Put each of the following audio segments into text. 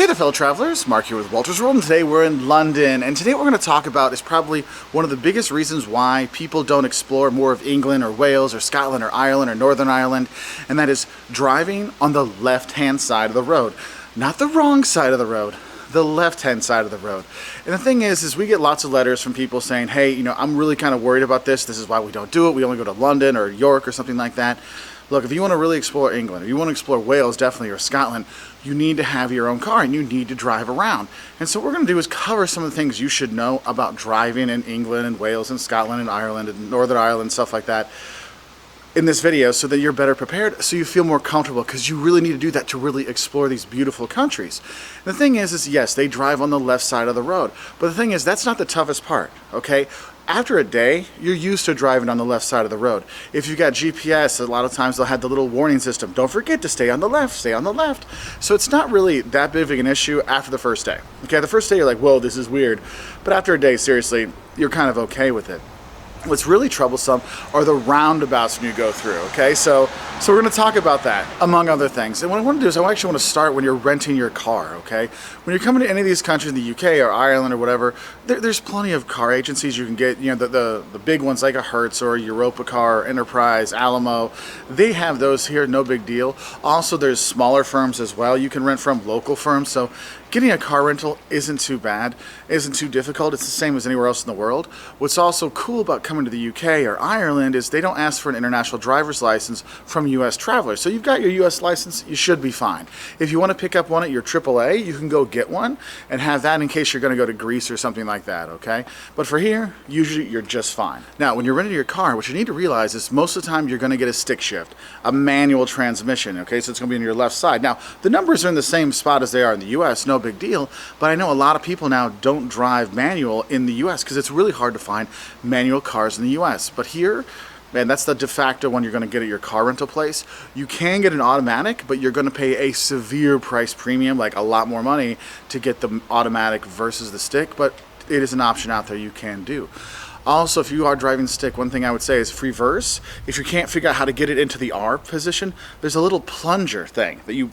there fellow travelers, Mark here with Wolters World, and today we're in London, and today what we're going to talk about is probably one of the biggest reasons why people don't explore more of England or Wales or Scotland or Ireland or Northern Ireland, and that is driving on the left-hand side of the road. Not the wrong side of the road, the left-hand side of the road. And the thing is we get lots of letters from people saying, hey, you know, I'm really kind of worried about this is why we don't do it, we only go to London or York or something like that. Look, if you want to really explore England, if you want to explore Wales definitely, or Scotland, you need to have your own car and you need to drive around. And so what we're going to do is cover some of the things you should know about driving in England and Wales and Scotland and Ireland and Northern Ireland, stuff like that, in this video so that you're better prepared, so you feel more comfortable, because you really need to do that to really explore these beautiful countries. And the thing is yes, they drive on the left side of the road, but the thing is that's not the toughest part, okay? After a day, you're used to driving on the left side of the road. If you've got GPS, a lot of times they'll have the little warning system. Don't forget to stay on the left, stay on the left. So it's not really that big of an issue after the first day. Okay, the first day you're like, whoa, this is weird. But after a day, seriously, you're kind of okay with it. What's really troublesome are the roundabouts when you go through, okay? So we're gonna talk about that, among other things. And what I wanna do is I actually wanna start when you're renting your car, okay? When you're coming to any of these countries, the UK or Ireland or whatever, there's plenty of car agencies you can get, you know, the big ones like a Hertz or a Europa Car, Enterprise, Alamo. They have those here, no big deal. Also, there's smaller firms as well you can rent from, local firms. So getting a car rental isn't too bad, isn't too difficult. It's the same as anywhere else in the world. What's also cool about coming to the UK or Ireland is they don't ask for an international driver's license from US travelers. So you've got your US license, you should be fine. If you want to pick up one at your AAA, you can go get one and have that in case you're going to go to Greece or something like that, okay? But for here, usually you're just fine. Now, when you're renting your car, what you need to realize is most of the time you're going to get a stick shift, a manual transmission, okay? So it's going to be on your left side. Now, the numbers are in the same spot as they are in the US, no big deal, but I know a lot of people now don't drive manual in the US because it's really hard to find manual cars in the US. But here, man, that's the de facto one you're going to get at your car rental place. You can get an automatic, but you're going to pay a severe price premium, like a lot more money to get the automatic versus the stick, but it is an option out there you can do. Also, if you are driving stick, one thing I would say is reverse. If you can't figure out how to get it into the R position, there's a little plunger thing that you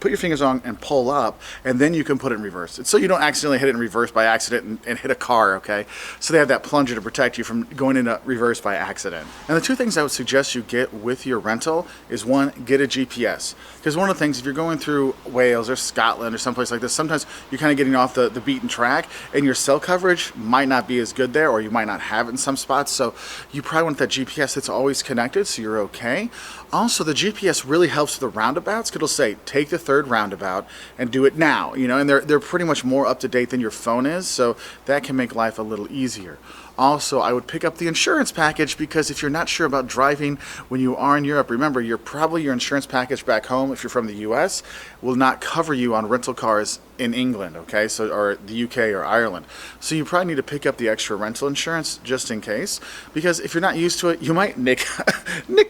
put your fingers on and pull up, and then you can put it in reverse. It's so you don't accidentally hit it in reverse by accident and hit a car, okay? So they have that plunger to protect you from going into reverse by accident. And the two things I would suggest you get with your rental is, one, get a GPS. Because one of the things, if you're going through Wales or Scotland or someplace like this, sometimes you're kind of getting off the beaten track and your cell coverage might not be as good there, or you might not have it in some spots. So you probably want that GPS that's always connected so you're okay. Also, the GPS really helps with the roundabouts, because it'll say, take the third roundabout and do it now, you know, and they're pretty much more up to date than your phone is, so that can make life a little easier. Also, I would pick up the insurance package, because if you're not sure about driving when you are in Europe, remember, your insurance package back home, if you're from the US, will not cover you on rental cars in England, okay, so, or the UK or Ireland. So you probably need to pick up the extra rental insurance just in case, because if you're not used to it, you might nick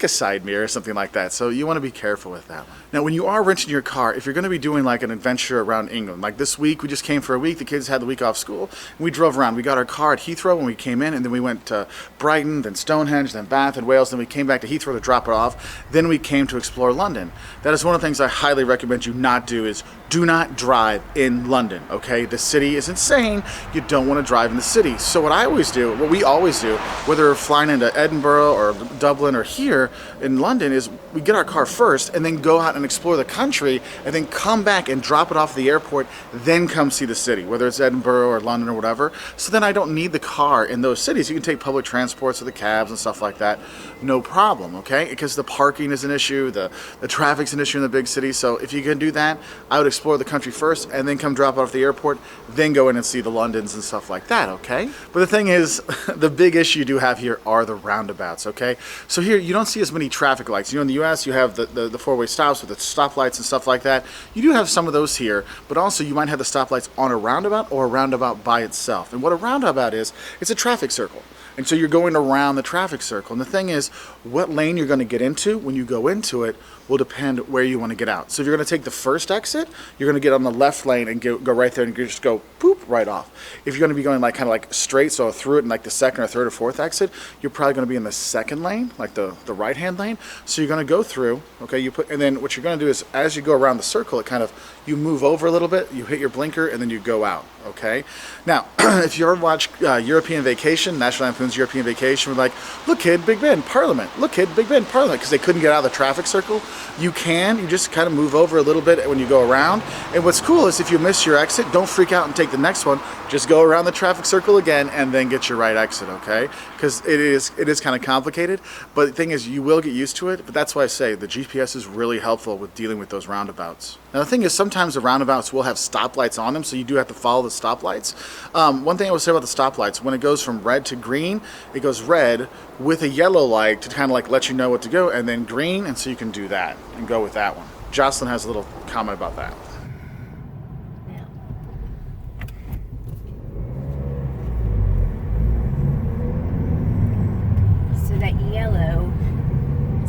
a side mirror or something like that. So you want to be careful with that one. Now, when you are renting your car, if you're going to be doing like an adventure around England, like this week, we just came for a week, the kids had the week off school, and we drove around. We got our car at Heathrow when we came in, and then we went to Brighton, then Stonehenge, then Bath and Wales, then we came back to Heathrow to drop it off, then we came to explore London. That is one of the things I highly recommend you not do, is do not drive in London, okay? The city is insane. You don't want to drive in the city. So what we always do, whether we're flying into Edinburgh or Dublin or here in London, is we get our car first and then go out and explore the country and then come back and drop it off at the airport, then come see the city, whether it's Edinburgh or London or whatever. So then I don't need the car in those cities. You can take public transports or the cabs and stuff like that, no problem, okay? Because the parking is an issue, the traffic's an issue in the big cities. So if you can do that, I would explore the country first and then come drop it off at the airport, then go in and see the Londons and stuff like that, okay? But the thing is, the big issue you do have here are the roundabouts, okay? So here, you don't see as many traffic lights. You know, in the US, you have the four-way stops with the stoplights and stuff like that. You do have some of those here, but also you might have the stoplights on a roundabout or a roundabout by itself. And what a roundabout is, it's a traffic circle. And so you're going around the traffic circle. And the thing is, what lane you're going to get into when you go into it will depend where you want to get out. So if you're going to take the first exit, you're going to get on the left lane and go right there and just go poop right off. If you're going to be going like kind of like straight, so through it in like the second or third or fourth exit, you're probably going to be in the second lane, like the right hand lane. So you're going to go through, okay, and then what you're going to do is as you go around the circle, it kind of, you move over a little bit, you hit your blinker, and then you go out, okay? Now, if you ever watch European Vacation, National Lampoon's European Vacation, we're like, look kid, Big Ben, Parliament, look kid, Big Ben, Parliament, because they couldn't get out of the traffic circle. You just kind of move over a little bit when you go around. And what's cool is if you miss your exit, don't freak out and take the next one. Just go around the traffic circle again and then get your right exit, okay? Because it is kind of complicated, but the thing is you will get used to it. But that's why I say the GPS is really helpful with dealing with those roundabouts. Now the thing is sometimes the roundabouts will have stoplights on them, so you do have to follow the stoplights. One thing I would say about the stoplights, when it goes from red to green, it goes red with a yellow light to kind of like let you know what to go, and then green, and so you can do that and go with that one. Jocelyn has a little comment about that.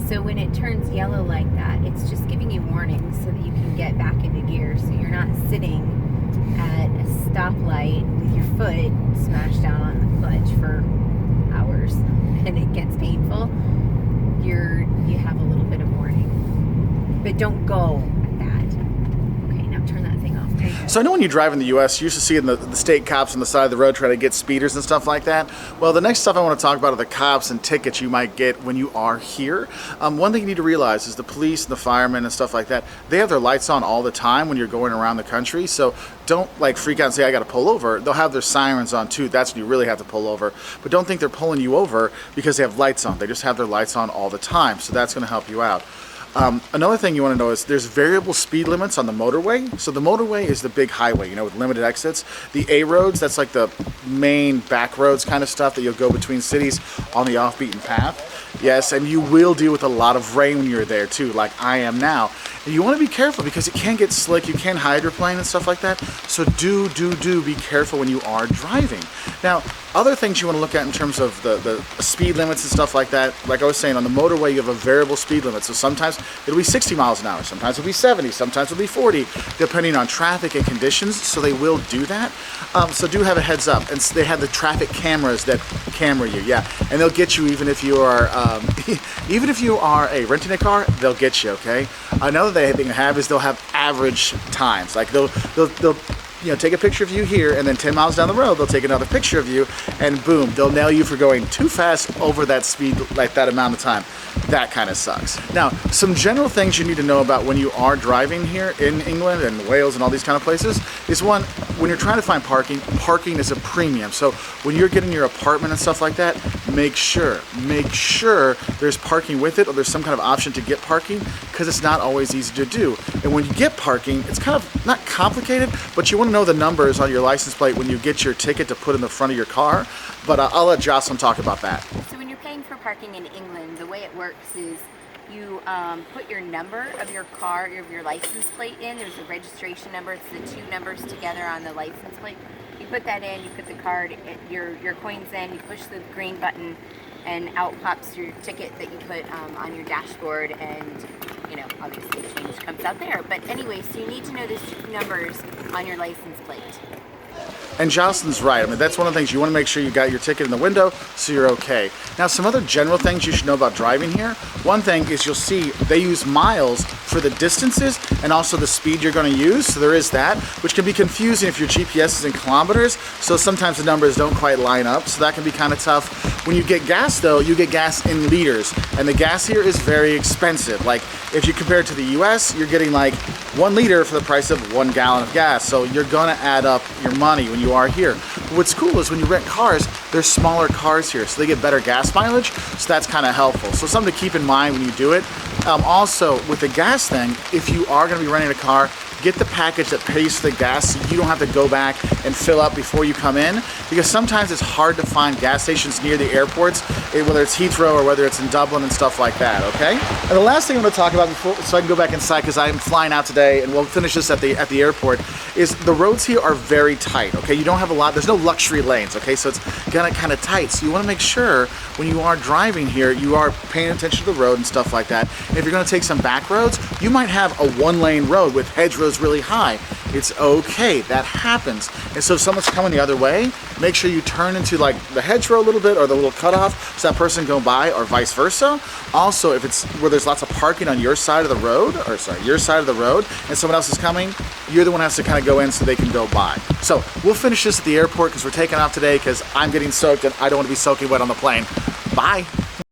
So when it turns yellow like that, it's just giving you warning so that you can get back into gear, so you're not sitting at a stoplight with your foot smashed down on the clutch for hours and it gets painful. You have a little bit of warning, but don't go at that. Okay, now turn that thing off. So I know when you drive in the U.S., you used to see the state cops on the side of the road trying to get speeders and stuff like that. Well, the next stuff I want to talk about are the cops and tickets you might get when you are here. One thing you need to realize is the police and the firemen and stuff like that, they have their lights on all the time when you're going around the country. So don't like freak out and say, I got to pull over. They'll have their sirens on too. That's when you really have to pull over. But don't think they're pulling you over because they have lights on. They just have their lights on all the time. So that's going to help you out. Another thing you want to know is there's variable speed limits on the motorway. So the motorway is the big highway, you know, with limited exits. The A roads, that's like the main back roads kind of stuff that you'll go between cities on the off-beaten path. Yes, and you will deal with a lot of rain when you're there too, like I am now. And you want to be careful because it can get slick, you can hydroplane and stuff like that. So do be careful when you are driving. Now, other things you want to look at in terms of the speed limits and stuff like that, like I was saying, on the motorway you have a variable speed limit. So sometimes it'll be 60 miles an hour, sometimes it'll be 70, sometimes it'll be 40, depending on traffic and conditions, so they will do that. So do have a heads up. And they have the traffic cameras that camera you, yeah. And they'll get you even if you are renting a car, they'll get you, okay? Another thing they have is they'll have average times. Like they'll take a picture of you here, and then 10 miles down the road, they'll take another picture of you, and boom, they'll nail you for going too fast over that speed, like that amount of time. That kind of sucks. Now, some general things you need to know about when you are driving here in England and Wales and all these kind of places is one, when you're trying to find parking, parking is a premium. So when you're getting your apartment and stuff like that, make sure there's parking with it, or there's some kind of option to get parking, because it's not always easy to do. And when you get parking, it's kind of not complicated, but you want to know the numbers on your license plate when you get your ticket to put in the front of your car. But I'll let Jocelyn talk about that. So when you're paying for parking in England, the way it works is you put your number of your car, of your license plate in. There's a registration number. It's the two numbers together on the license plate. You put that in, you put the card, your coins in, you push the green button, and out pops your ticket that you put on your dashboard, and obviously change comes out there. But anyway, so you need to know those two numbers on your license plate. And Jocelyn's right. I mean, that's one of the things you want to make sure you got your ticket in the window so you're okay. Now, some other general things you should know about driving here. One thing is you'll see they use miles for the distances and also the speed you're going to use. So there is that, which can be confusing if your GPS is in kilometers. So sometimes the numbers don't quite line up. So that can be kind of tough. When you get gas, though, you get gas in liters. And the gas here is very expensive. Like, if you compare it to the US, you're getting like 1 liter for the price of 1 gallon of gas. So you're going to add up your money when you are here. But what's cool is when you rent cars, there's smaller cars here, so they get better gas mileage, so that's kind of helpful. So something to keep in mind when you do it. Also, with the gas thing, if you are going to be renting a car, get the package that pays for the gas so you don't have to go back and fill up before you come in, because sometimes it's hard to find gas stations near the airports, whether it's Heathrow or whether it's in Dublin and stuff like that, okay? And the last thing I'm going to talk about before, so I can go back inside because I'm flying out today and we'll finish this at the airport, is the roads here are very tight, okay? You don't have a lot, there's no luxury lanes, okay? So it's gonna kind of tight. So you want to make sure when you are driving here, you are paying attention to the road and stuff like that. And if you're going to take some back roads, you might have a 1-lane road with hedgerows really high. It's okay, that happens. And so if someone's coming the other way, make sure you turn into like the hedgerow a little bit or the little cutoff so that person go by, or vice versa. Also, if it's where there's lots of parking on your side of the road, your side of the road, and someone else is coming, you're the one who has to kind of go in so they can go by. So we'll finish this at the airport because we're taking off today because I'm getting soaked and I don't want to be soaking wet on the plane. Bye.